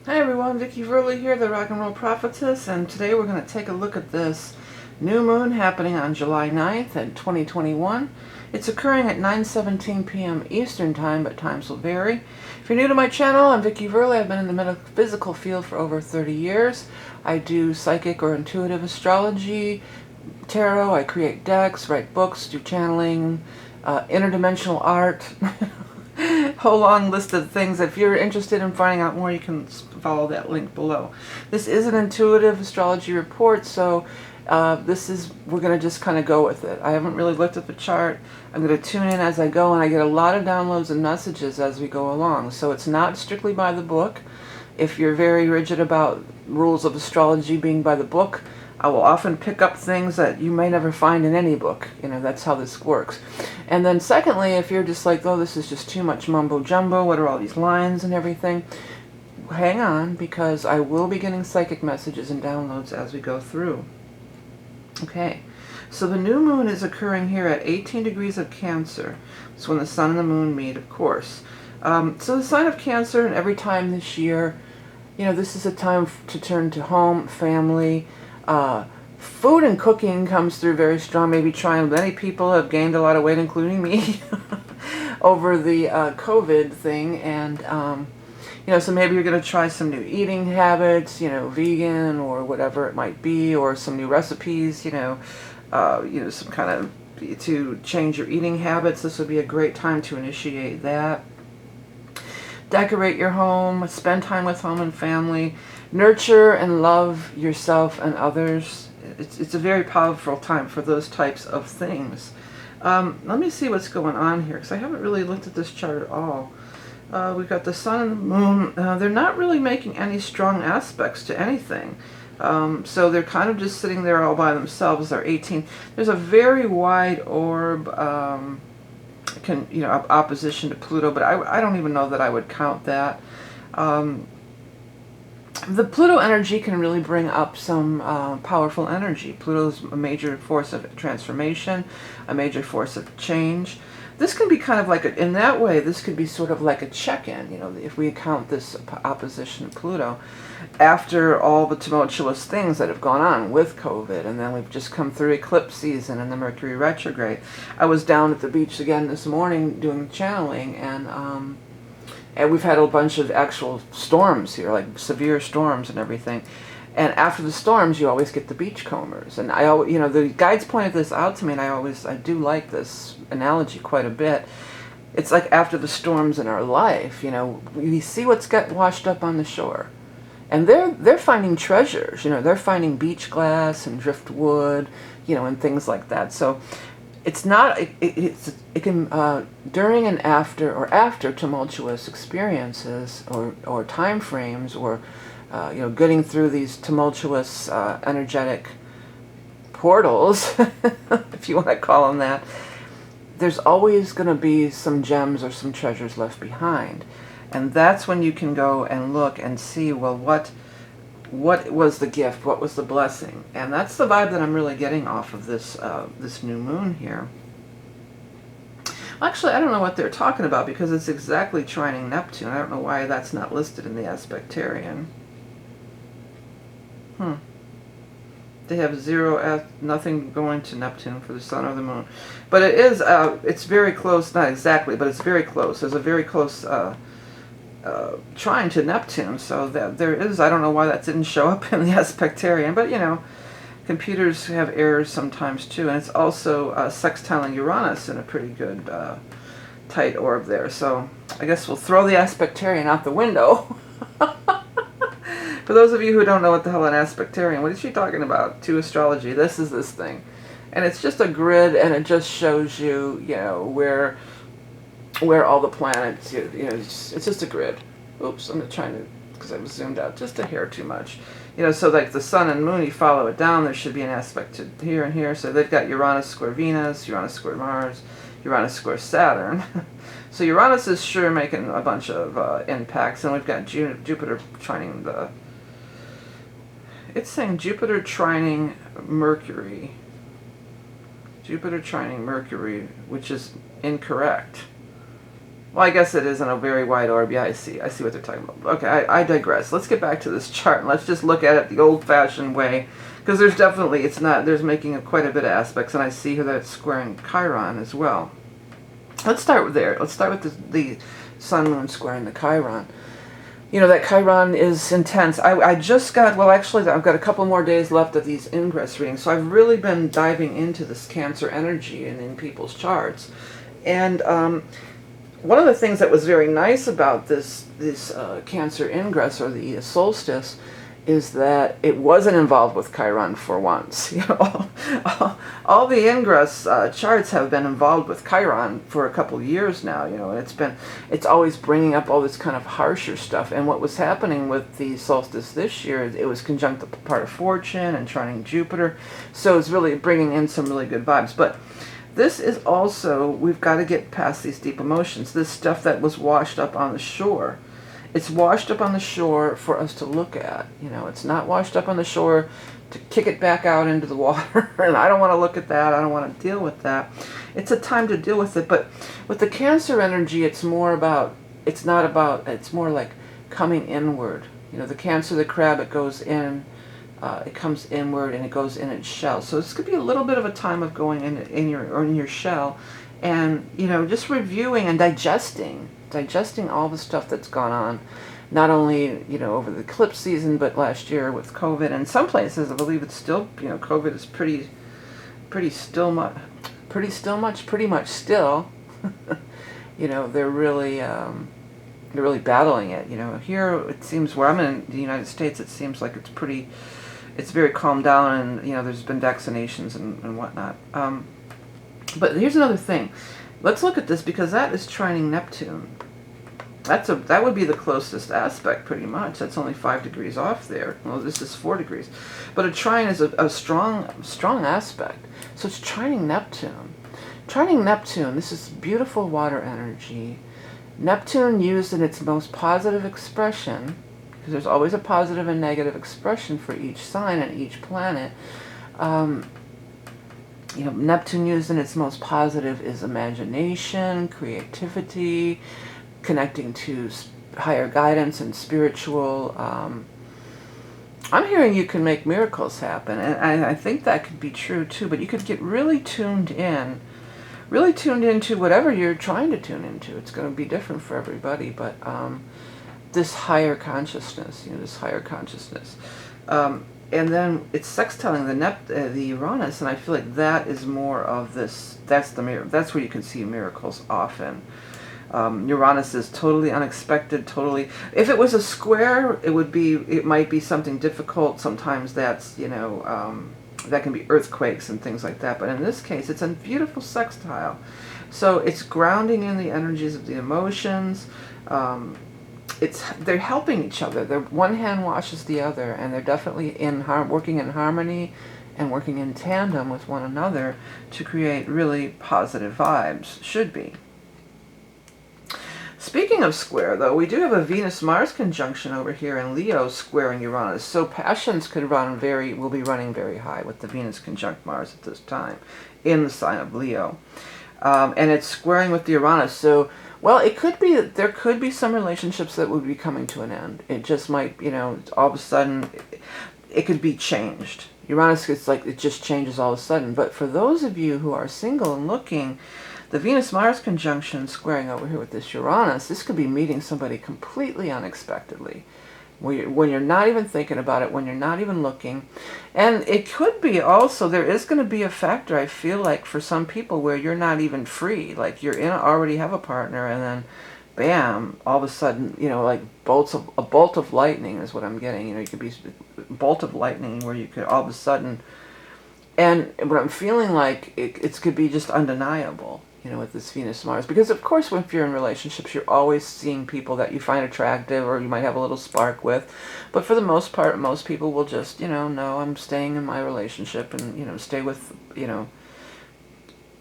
Hi everyone, Vickieverlie here, the Rock and Roll Prophetess, and today we're going to take a look at this new moon happening on July 9th in 2021. It's occurring at 9:17 p.m. Eastern Time, but times will vary. If you're new to my channel, I'm Vickieverlie. I've been in the metaphysical field for over 30 years. I do psychic or intuitive astrology, tarot, I create decks, write books, do channeling, interdimensional art, whole long list of things. If you're interested in finding out more, you can follow that link below. This is an intuitive astrology report, so we're going to just kind of go with it. I haven't really looked at the chart. I'm going to tune in as I go, and I get a lot of downloads and messages as we go along. So it's not strictly by the book. If you're very rigid about rules of astrology being by the book, I will often pick up things that you may never find in any book. You know, that's how this works. And then secondly, if you're just like, oh, this is just too much mumbo jumbo, what are all these lines and everything? Hang on, because I will be getting psychic messages and downloads as we go through. Okay, so the new moon is occurring here at 18 degrees of Cancer. It's when the sun and the moon meet, of course. So the sign of Cancer, and every time this year, you know, this is a time to turn to home, family. Food and cooking comes through very strong. Maybe trying. Many people have gained a lot of weight, including me, over the COVID thing, and you know, so maybe you're going to try some new eating habits, you know, vegan or whatever it might be, or some new recipes, you know, some kind of to change your eating habits. This would be a great time to initiate that. Decorate your home, spend time with home and family, nurture and love yourself and others. It's a very powerful time for those types of things. Let me see what's going on here, because I haven't really looked at this chart at all. We've got the sun and the moon. They're not really making any strong aspects to anything. So they're kind of just sitting there all by themselves. They're 18. There's a very wide orb, opposition to Pluto, but I don't even know that I would count that. The Pluto energy can really bring up some powerful energy. Pluto's a major force of transformation, a major force of change. This can be kind of like, in that way, this could be sort of like a check-in, you know, if we count this opposition to Pluto, after all the tumultuous things that have gone on with COVID, and then we've just come through eclipse season and the Mercury retrograde. I was down at the beach again this morning doing channeling, and we've had a bunch of actual storms here, like severe storms and everything. And after the storms, you always get the beachcombers. And the guides pointed this out to me, and I do like this analogy quite a bit. It's like after the storms in our life, you know, we see what's got washed up on the shore. And they're finding treasures, you know, they're finding beach glass and driftwood, you know, and things like that. So it's not, it can, during and after, or after tumultuous experiences or time frames, or getting through these tumultuous energetic portals, if you want to call them that, there's always going to be some gems or some treasures left behind. And that's when you can go and look and see, well, what was the gift? What was the blessing? And that's the vibe that I'm really getting off of this this new moon here. Actually, I don't know what they're talking about, because it's exactly trining Neptune. I don't know why that's not listed in the aspectarian. They have nothing going to Neptune for the sun or the moon. But it is, it's very close, not exactly, but it's very close. There's a very close trine to Neptune, so that there is, I don't know why that didn't show up in the aspectarian, but you know, computers have errors sometimes too, and it's also sextiling Uranus in a pretty good tight orb there. So I guess we'll throw the aspectarian out the window. For those of you who don't know what the hell an aspectarian, what is she talking about? To astrology, this is this thing. And it's just a grid, and it just shows you, you know, where all the planets, you know, it's just a grid. Oops, I'm trying to, because I was zoomed out just a hair too much. You know, so like the sun and moon, you follow it down, there should be an aspect to here and here. So they've got Uranus square Venus, Uranus square Mars, Uranus square Saturn. So Uranus is sure making a bunch of impacts, and we've got Jupiter trining the... It's saying Jupiter trining Mercury. Jupiter trining Mercury, which is incorrect. Well, I guess it isn't a very wide orb. Yeah, I see what they're talking about. Okay, I digress. Let's get back to this chart and let's just look at it the old-fashioned way, because there's definitely, there's making quite a bit of aspects, and I see here that it's squaring Chiron as well. Let's start with there. Let's start with the Sun, Moon squaring the Chiron. You know, that Chiron is intense. I just got, well, actually, I've got a couple more days left of these ingress readings, so I've really been diving into this Cancer energy and in people's charts. And one of the things that was very nice about this Cancer ingress, or the solstice, is that it wasn't involved with Chiron for once. You know, all the ingress charts have been involved with Chiron for a couple of years now. You know, and it's always bringing up all this kind of harsher stuff. And what was happening with the solstice this year, it was conjunct the part of fortune and trining Jupiter, so it's really bringing in some really good vibes. But this is also, we've got to get past these deep emotions, this stuff that was washed up on the shore. It's washed up on the shore for us to look at. You know, it's not washed up on the shore to kick it back out into the water. And I don't want to look at that. I don't want to deal with that. It's a time to deal with it. But with the Cancer energy, it's more about, it's more like coming inward. You know, the Cancer, the crab, it goes in, it comes inward and it goes in its shell. So this could be a little bit of a time of going in your shell, and, you know, just reviewing and digesting all the stuff that's gone on, not only, you know, over the eclipse season, but last year with COVID. And some places, I believe it's still, you know, COVID is pretty much still. You know, they're really battling it. You know, here it seems, where I'm in the United States, it seems like it's very calmed down, and, you know, there's been vaccinations and whatnot. But here's another thing. Let's look at this, because that is trining Neptune. That would be the closest aspect, pretty much. That's only 5 degrees off there. Well, this is 4 degrees. But a trine is a strong aspect. So it's trining Neptune. Trining Neptune, this is beautiful water energy. Neptune used in its most positive expression, because there's always a positive and negative expression for each sign and each planet. You know, Neptune used in its most positive is imagination, creativity, connecting to higher guidance and spiritual. I'm hearing you can make miracles happen, and I think that could be true too, but you could get really tuned into whatever you're trying to tune into. It's going to be different for everybody, but this higher consciousness, you know, this higher consciousness. And then it's sextiling the Uranus, and I feel like that is more of this. That's where you can see miracles often. Uranus is totally unexpected. Totally. If it was a square, it might be something difficult. Sometimes that's, you know, that can be earthquakes and things like that. But in this case, it's a beautiful sextile. So it's grounding in the energies of the emotions. They're helping each other. One hand washes the other, and they're definitely working in harmony and working in tandem with one another to create really positive vibes. Should be. Speaking of square, though, we do have a Venus-Mars conjunction over here in Leo squaring Uranus. So passions will be running very high with the Venus conjunct Mars at this time in the sign of Leo. And it's squaring with the Uranus. So, well, there could be some relationships that would be coming to an end. It just might, you know, all of a sudden, it could be changed. Uranus, it's like it just changes all of a sudden. But for those of you who are single and looking, the Venus-Mars conjunction squaring over here with this Uranus, this could be meeting somebody completely unexpectedly, when you're not even thinking about it, when you're not even looking. And it could be also, there is going to be a factor, I feel like, for some people where you're not even free. Like already have a partner, and then bam, all of a sudden, you know, like a bolt of lightning is what I'm getting. You know, you could be a bolt of lightning where you could all of a sudden, and what I'm feeling like, it could be just undeniable. You know, with this Venus-Mars. Because, of course, if you're in relationships, you're always seeing people that you find attractive or you might have a little spark with. But for the most part, most people will just, you know, no, I'm staying in my relationship and, you know, stay with, you know.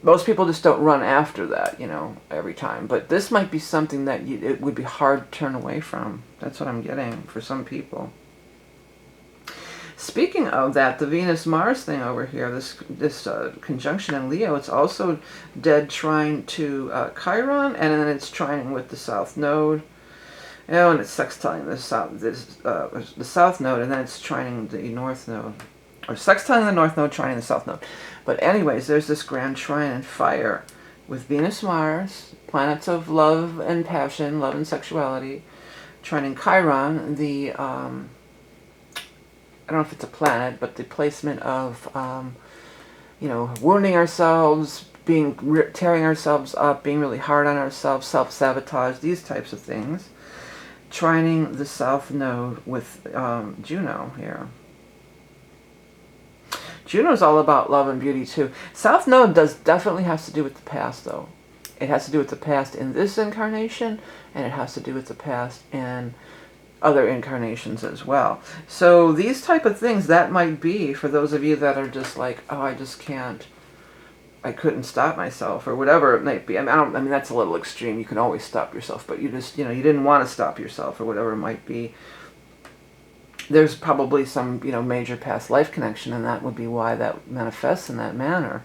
Most people just don't run after that, you know, every time. But this might be something that it would be hard to turn away from. That's what I'm getting for some people. Speaking of that, the Venus-Mars thing over here, this conjunction in Leo, it's also dead trine to Chiron, and then it's trining with the South Node. Oh, and it's sextiling the South Node, and then it's trining the North Node. Or sextiling the North Node, trining the South Node. But anyways, there's this grand trine in fire with Venus-Mars, planets of love and passion, love and sexuality, trining Chiron, the... I don't know if it's a planet, but the placement of, you know, wounding ourselves, tearing ourselves up, being really hard on ourselves, self-sabotage, these types of things. Trining the South Node with Juno here. Juno's all about love and beauty too. South Node definitely has to do with the past though. It has to do with the past in this incarnation, and it has to do with the past in other incarnations as well. So these type of things, that might be for those of you that are just like, oh, I couldn't stop myself, or whatever it might be. I mean, that's a little extreme. You can always stop yourself, but you just, you know, you didn't want to stop yourself, or whatever it might be. There's probably some, you know, major past life connection, and that would be why that manifests in that manner.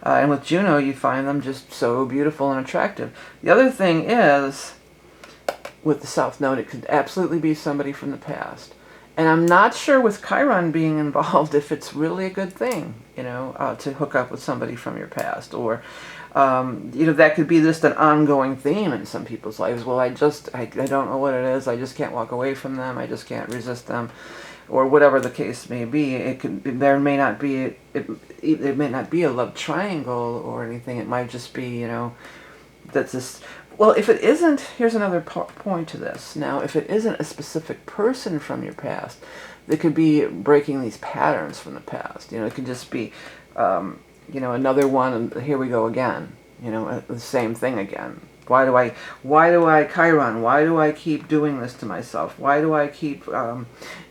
And with Juno, you find them just so beautiful and attractive. The other thing is, with the South Node, it could absolutely be somebody from the past. And I'm not sure with Chiron being involved if it's really a good thing, you know, to hook up with somebody from your past. Or, you know, that could be just an ongoing theme in some people's lives. Well, I don't know what it is. I just can't walk away from them. I just can't resist them. Or whatever the case may be. There may not be a love triangle or anything. It might just be, you know, that's this... Well, if it isn't, here's another point to this. Now, if it isn't a specific person from your past, they could be breaking these patterns from the past. You know, it could just be, you know, another one, and here we go again. You know, the same thing again. Why do I, Chiron, why do I keep doing this to myself? Why do I keep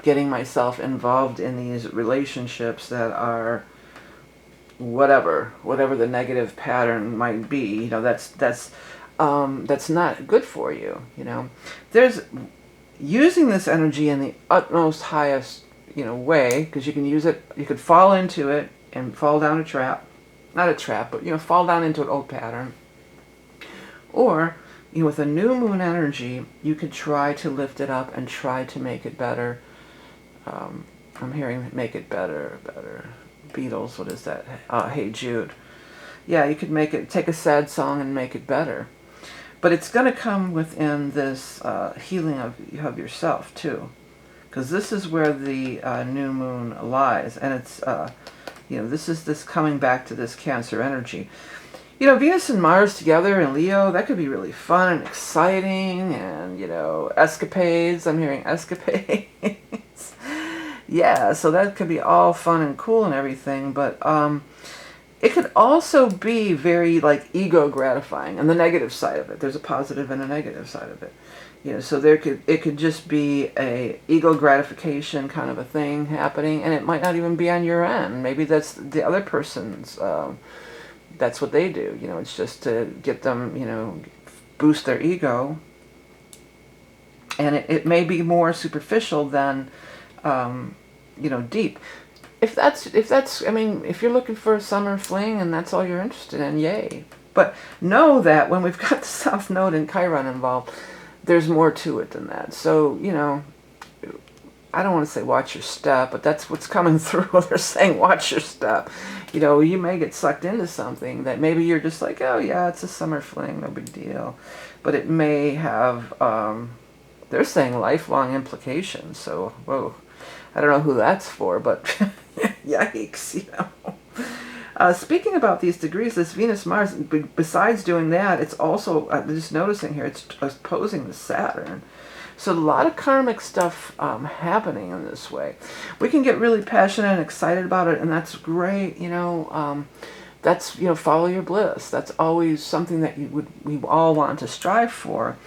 getting myself involved in these relationships that are whatever the negative pattern might be? You know, that's not good for you, you know. There's using this energy in the utmost highest, you know, way, because you can use it, you could fall into it and fall down a trap. Not a trap, but, you know, fall down into an old pattern. Or, you know, with a new moon energy, you could try to lift it up and try to make it better. I'm hearing make it better. Beatles, what is that? Hey Jude. Yeah, you could take a sad song and make it better. But it's going to come within this healing of yourself, too. Because this is where the new moon lies. And it's, you know, this coming back to this Cancer energy. You know, Venus and Mars together in Leo, that could be really fun and exciting. And, you know, escapades. I'm hearing escapades. Yeah, so that could be all fun and cool and everything. But, it could also be very, like, ego gratifying, and the negative side of it. There's a positive and a negative side of it. You know, so it could just be a ego gratification kind of a thing happening, and it might not even be on your end. Maybe that's the other person's, that's what they do. You know, it's just to get them, you know, boost their ego. And it may be more superficial than, you know, deep. If that's, I mean, if you're looking for a summer fling and that's all you're interested in, yay. But know that when we've got the South Node and Chiron involved, there's more to it than that. So, you know, I don't want to say watch your step, but that's what's coming through. They're saying watch your step. You know, you may get sucked into something that maybe you're just like, oh yeah, it's a summer fling, no big deal. But it may have, they're saying lifelong implications. So, whoa, I don't know who that's for, but yikes, you know. Speaking about these degrees, this Venus-Mars, besides doing that, it's also, just noticing here, it's opposing the Saturn. So a lot of karmic stuff happening in this way. We can get really passionate and excited about it, and that's great, you know. That's, you know, follow your bliss. That's always something that we all want to strive for.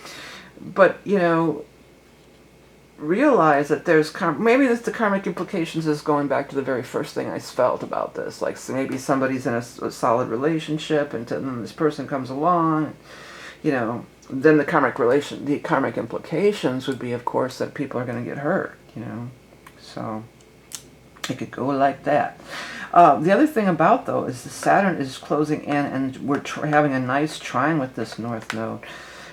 But, you know, realize that there's maybe the karmic implications is going back to the very first thing I felt about this. Like, so maybe somebody's in a solid relationship, and then this person comes along, you know. Then the karmic implications would be, of course, that people are going to get hurt, you know. So It could go like that. The other thing about, though, is the Saturn is closing in, and we're having a nice trine with this North Node.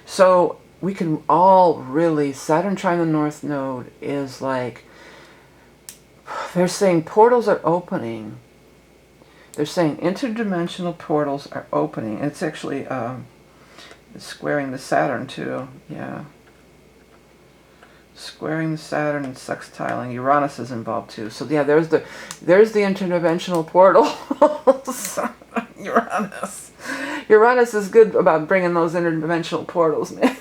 So we can all really, Saturn trine the North Node is like, they're saying portals are opening. They're saying interdimensional portals are opening. It's actually squaring the Saturn, too. Yeah. Squaring the Saturn and sextiling. Uranus is involved too. So yeah, there's the interdimensional portals. Uranus. Uranus is good about bringing those interdimensional portals, man.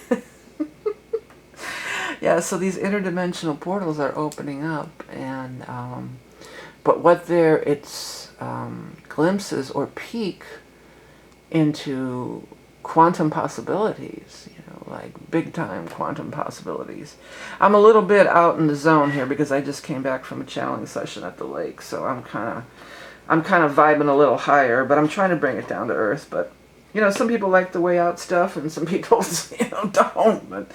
Yeah, so these interdimensional portals are opening up, and but what it's glimpses or peek into quantum possibilities, like big time quantum possibilities. I'm a little bit out in the zone here because I just came back from a channeling session at the lake, so I'm kind of vibing a little higher, but I'm trying to bring it down to earth. But some people like the way out stuff, and some people don't. But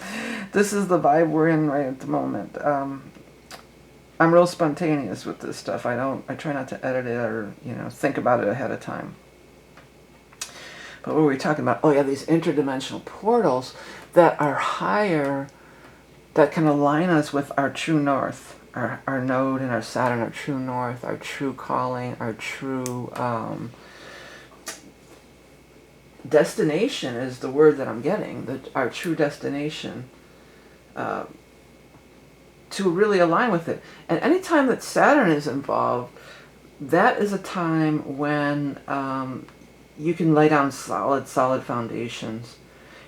this is the vibe we're in right at the moment. I'm real spontaneous with this stuff. I try not to edit it or think about it ahead of time. But what were we talking about? Oh yeah, these interdimensional portals that are higher, that can align us with our true north, our node and our Saturn, our true north, our true calling, our true destination is the word that I'm getting, our true destination, to really align with it. And anytime that Saturn is involved, that is a time when you can lay down solid foundations,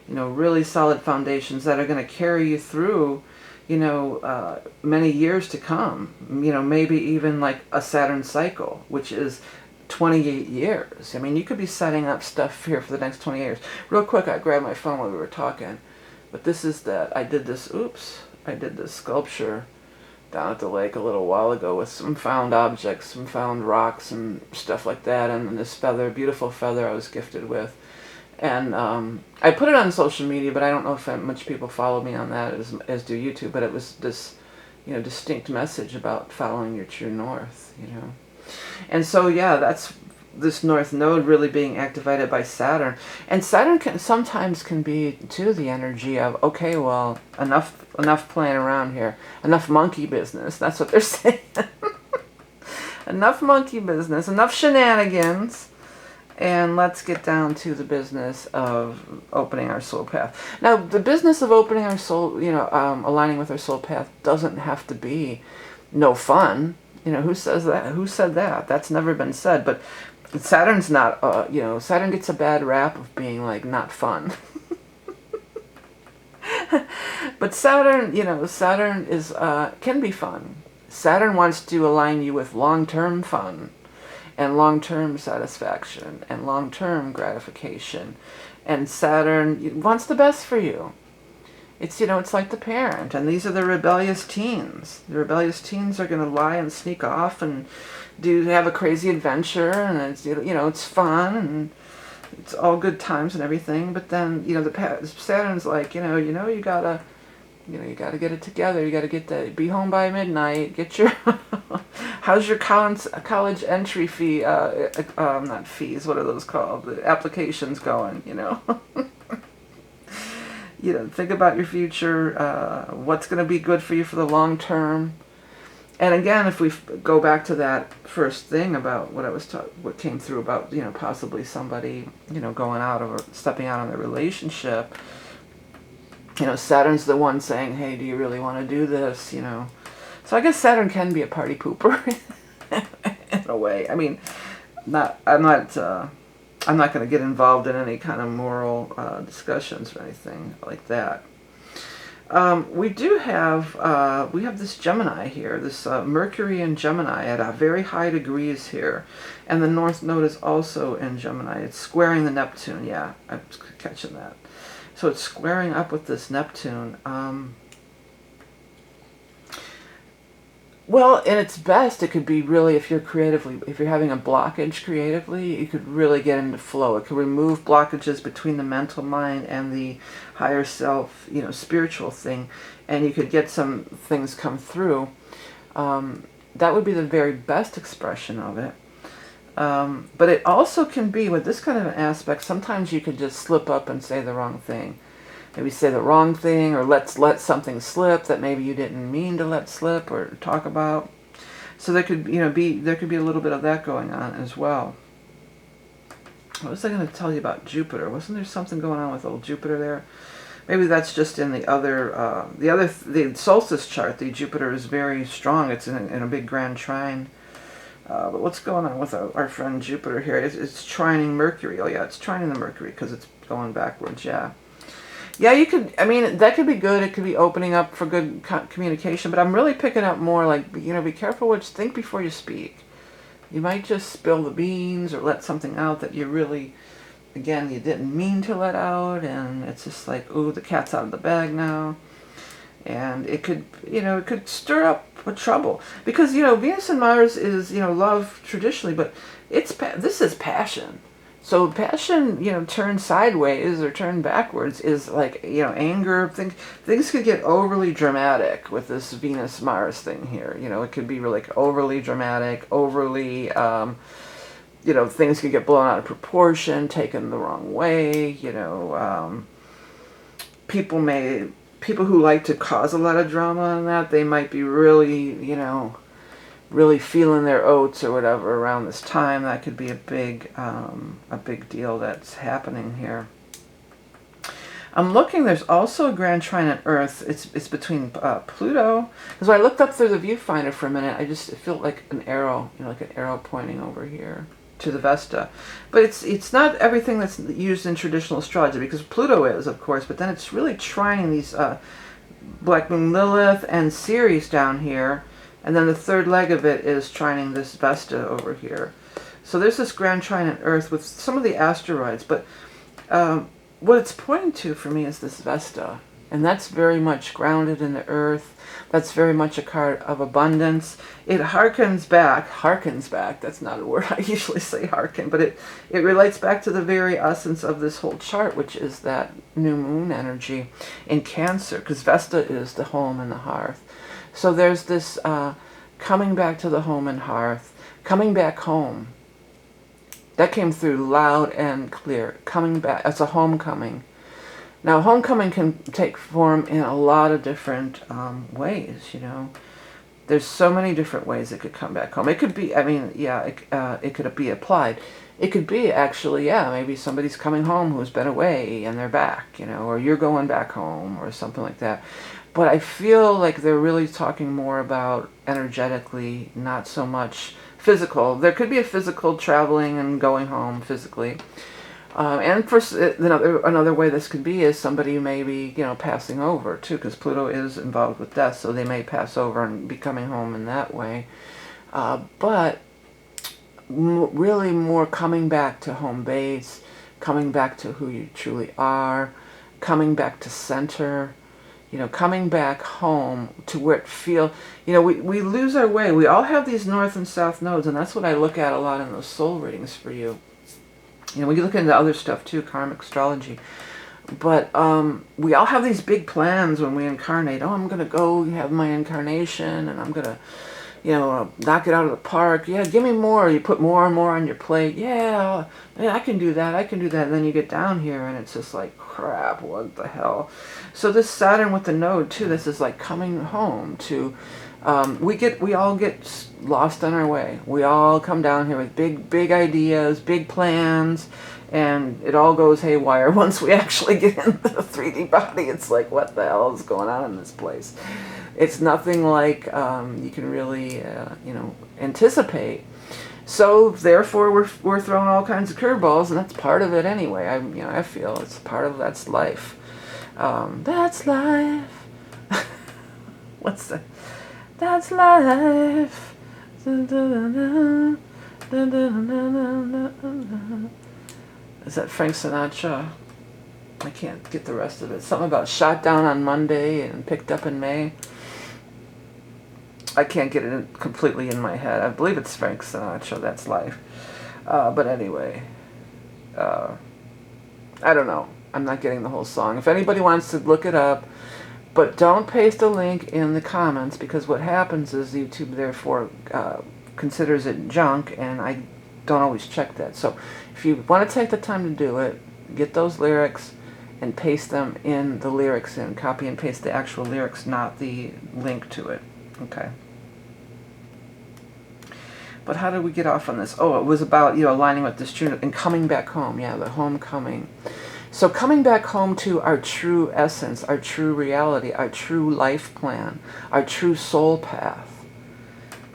really solid foundations that are going to carry you through, many years to come, maybe even like a Saturn cycle, which is 28 years. I mean, you could be setting up stuff here for the next 20 years. Real quick, I grabbed my phone while we were talking, but this is that I did this sculpture down at the lake a little while ago with some found objects, some found rocks and stuff like that, and this beautiful feather I was gifted with. And I put it on social media, but I don't know if much people follow me on that as do YouTube, but it was this, distinct message about following your true north, And so, yeah, that's this North Node really being activated by Saturn. And Saturn sometimes can be, too, the energy of, okay, well, enough playing around here. Enough monkey business. That's what they're saying. Enough monkey business. Enough shenanigans. And let's get down to the business of opening our soul path. Now, the business of opening our soul, aligning with our soul path doesn't have to be no fun. Who says that? Who said that? That's never been said. But Saturn's not, Saturn gets a bad rap of being, like, not fun. But Saturn, Saturn is, can be fun. Saturn wants to align you with long-term fun and long-term satisfaction and long-term gratification. And Saturn wants the best for you. It's, it's like the parent, and these are the rebellious teens. The rebellious teens are going to lie and sneak off and have a crazy adventure, and it's, it's fun, and it's all good times and everything. But then, Saturn's like, you gotta get it together. You gotta be home by midnight. Get your, how's your college entry fee? Not fees. What are those called? The applications going. Think about your future, what's going to be good for you for the long term. And again, if we go back to that first thing about what came through about, possibly somebody, going out or stepping out on their relationship, Saturn's the one saying, hey, do you really want to do this, So I guess Saturn can be a party pooper in a way. I mean, I'm not going to get involved in any kind of moral discussions or anything like that. We have this Gemini here, this Mercury in Gemini at a very high degrees here. And the North Node is also in Gemini. It's squaring the Neptune. Yeah, I'm catching that. So it's squaring up with this Neptune. Well, in its best, it could be really, if you're having a blockage creatively, you could really get into flow. It could remove blockages between the mental mind and the higher self, spiritual thing, and you could get some things come through. that would be the very best expression of it. But it also can be, with this kind of an aspect, sometimes you can just slip up and say the wrong thing. Maybe say the wrong thing, or let something slip that maybe you didn't mean to let slip or talk about. So there could, there could be a little bit of that going on as well. What was I going to tell you about Jupiter? Wasn't there something going on with old Jupiter there? Maybe that's just in the solstice chart. The Jupiter is very strong. It's in a big grand trine. But what's going on with our friend Jupiter here? It's trining Mercury. Oh yeah, it's trining the Mercury because it's going backwards. Yeah. Yeah, you could, that could be good. It could be opening up for good communication. But I'm really picking up more like, be careful think before you speak. You might just spill the beans or let something out that you really, again, you didn't mean to let out. And it's just like, ooh, the cat's out of the bag now. And it could, it could stir up trouble. Because, Venus and Mars is, love traditionally. But this is passion. So passion, turned sideways or turned backwards is like, anger. Things could get overly dramatic with this Venus-Mars thing here. It could be really overly dramatic, overly, things could get blown out of proportion, taken the wrong way. People who like to cause a lot of drama on that, they might be really, really feeling their oats or whatever around this time. That could be a big deal that's happening here. I'm looking, there's also a grand trine on Earth. It's between Pluto. Because when I looked up through the viewfinder for a minute, I just felt like an arrow, like an arrow pointing over here to the Vesta. But it's not everything that's used in traditional astrology, because Pluto is, of course, but then it's really trining these Black Moon Lilith and Ceres down here. And then the third leg of it is trining this Vesta over here. So there's this grand trine on Earth with some of the asteroids. But what it's pointing to for me is this Vesta. And that's very much grounded in the Earth. That's very much a card of abundance. It harkens back, that's not a word I usually say harken, but it relates back to the very essence of this whole chart, which is that new moon energy in Cancer, because Vesta is the home and the hearth. So there's this coming back to the home and hearth, coming back home. That came through loud and clear. Coming back, it's a homecoming. Now, homecoming can take form in a lot of different ways, There's so many different ways it could come back home. It could be, it could be applied. It could be actually, maybe somebody's coming home who's been away and they're back, or you're going back home or something like that. But I feel like they're really talking more about energetically, not so much physical. There could be a physical traveling and going home physically. And for another way this could be is somebody may be, passing over too, because Pluto is involved with death, so they may pass over and be coming home in that way. But really more coming back to home base, coming back to who you truly are, coming back to center. Coming back home to where it feels, we lose our way. We all have these north and south nodes, and that's what I look at a lot in those soul readings for you. We look into other stuff too, Karmic Astrology. But we all have these big plans when we incarnate. Oh, I'm going to go have my incarnation, and I'm going to, knock it out of the park. Yeah, give me more. You put more and more on your plate. Yeah, I can do that. And then you get down here, and it's just like, crap, what the hell? So this Saturn with the node too, this is like coming home to, we all get lost on our way. We all come down here with big ideas, big plans, and it all goes haywire once we actually get into the 3D body. It's like, what the hell is going on in this place? It's nothing like you can really, anticipate. So therefore, we're throwing all kinds of curveballs, and that's part of it anyway. I feel it's part of that's life. That's life. What's that? That's life. Is that Frank Sinatra? I can't get the rest of it. Something about shot down on Monday and picked up in May. I can't get it completely in my head. I believe it's Frank Sinatra, That's Life. But anyway, I don't know. I'm not getting the whole song. If anybody wants to look it up, But don't paste a link in the comments, because what happens is YouTube therefore considers it junk, and I don't always check that. So if you want to take the time to do it, get those lyrics and paste them in the lyrics in. Copy and paste the actual lyrics, not the link to it. Okay. But how did we get off on this? Oh, it was about, aligning with this June and coming back home. Yeah, the homecoming. So coming back home to our true essence, our true reality, our true life plan, our true soul path.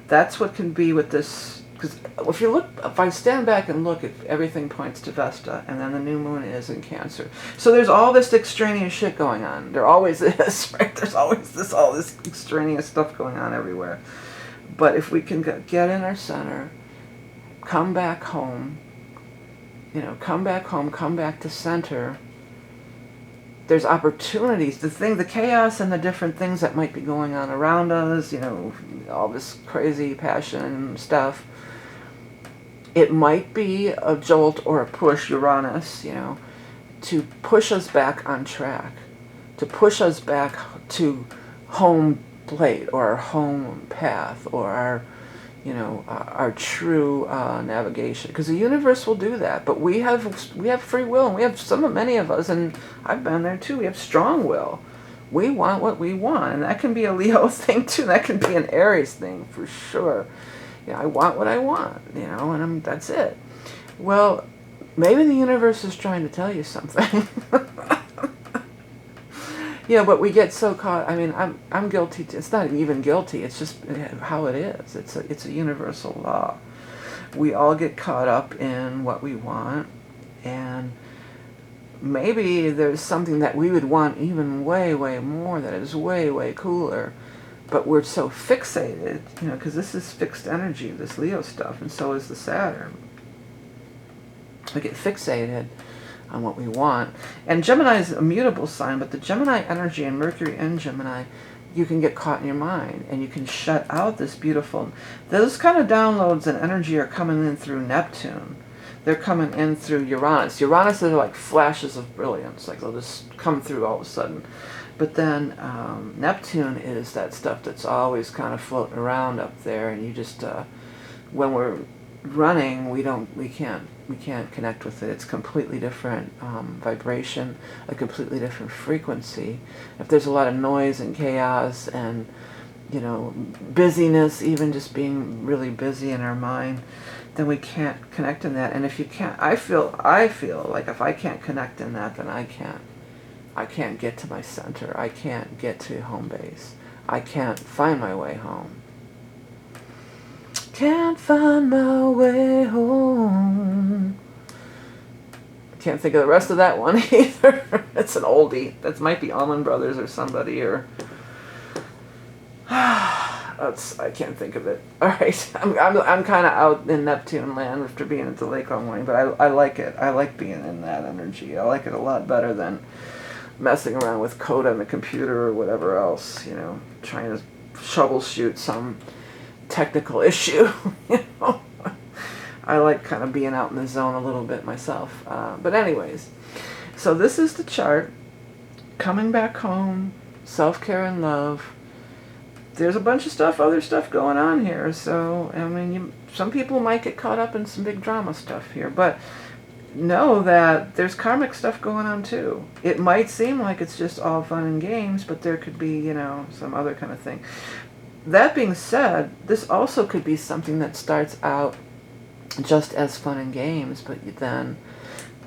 That's what can be with this. Because if I stand back and look, everything points to Vesta, and then the new moon is in Cancer. So there's all this extraneous shit going on. There always is, right? There's always all this extraneous stuff going on everywhere. But if we can get in our center, come back home, come back home, come back to center, there's opportunities. The chaos and the different things that might be going on around us, all this crazy passion stuff, it might be a jolt or a push, Uranus, to push us back on track, to push us back to home plate or our home path or our true navigation, because the universe will do that. But we have free will, and we have many of us, and I've been there too. We have strong will. We want what we want, and that can be a Leo thing too. That can be an Aries thing for sure. I want what I want, and that's it. Well, maybe the universe is trying to tell you something. But we get so caught. I mean, I'm guilty. It's not even guilty. It's just how it is. It's a universal law. We all get caught up in what we want, and maybe there's something that we would want even way, way more, that is way, way cooler. But we're so fixated, because this is fixed energy, this Leo stuff, and so is the Saturn. We get fixated on what we want. And Gemini is a mutable sign, but the Gemini energy and Mercury in Gemini, you can get caught in your mind, and you can shut out this beautiful... Those kind of downloads and energy are coming in through Neptune. They're coming in through Uranus. Uranus are like flashes of brilliance, like they'll just come through all of a sudden. But then Neptune is that stuff that's always kind of floating around up there, and you just when we're running, we can't connect with it. It's completely different vibration, a completely different frequency. If there's a lot of noise and chaos and busyness, even just being really busy in our mind, then we can't connect in that. And if you can't, I feel like if I can't connect in that, then I can't get to my center. I can't get to home base. I can't find my way home. Can't find my way home. Can't think of the rest of that one either. It's an oldie. That might be Allman Brothers or somebody, or I can't think of it. All right, I'm kind of out in Neptune land after being at the lake all morning, but I like it. I like being in that energy. I like it a lot better than messing around with code on the computer or whatever else. Trying to troubleshoot some technical issue. I like kind of being out in the zone a little bit myself. But anyways, so this is the chart. Coming back home, self-care and love. There's a bunch of other stuff going on here. So, I mean, some people might get caught up in some big drama stuff here, but know that there's karmic stuff going on too. It might seem like it's just all fun and games, but there could be, some other kind of thing. That being said, this also could be something that starts out just as fun and games, but then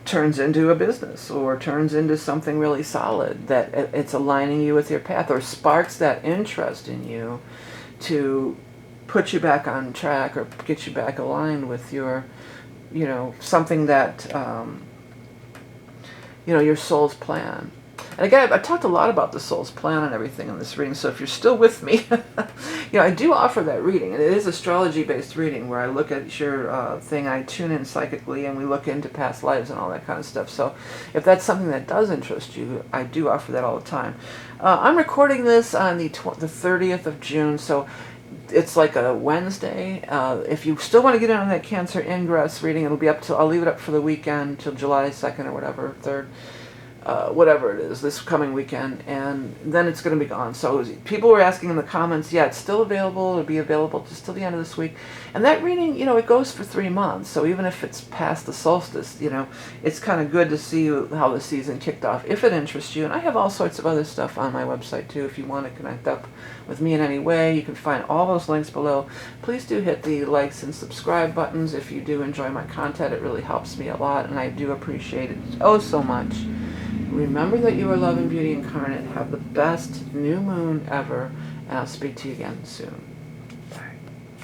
turns into a business or turns into something really solid, that it's aligning you with your path or sparks that interest in you to put you back on track or get you back aligned with your, something that, your soul's plan. And again, I talked a lot about the soul's plan and everything in this reading, so if you're still with me, I do offer that reading. And it is astrology-based reading where I look at your thing, I tune in psychically, and we look into past lives and all that kind of stuff. So if that's something that does interest you, I do offer that all the time. I'm recording this on the 30th of June, so it's like a Wednesday. If you still want to get in on that Cancer ingress reading, it'll be up till, I'll leave it up for the weekend till July 2nd or whatever, 3rd. whatever it is, this coming weekend, and then it's going to be gone. So people were asking in the comments, yeah, it's still available. It'll be available just till the end of this week. And that reading, you know, it goes for 3 months. So even if it's past the solstice, you know, it's kind of good to see how the season kicked off, if it interests you. And I have all sorts of other stuff on my website too. If you want to connect up with me in any way, you can find all those links below. Please do hit the likes and subscribe buttons if you do enjoy my content. It really helps me a lot, and I do appreciate it oh so much. Remember that you are love and beauty incarnate. Have the best new moon ever, and I'll speak to you again soon.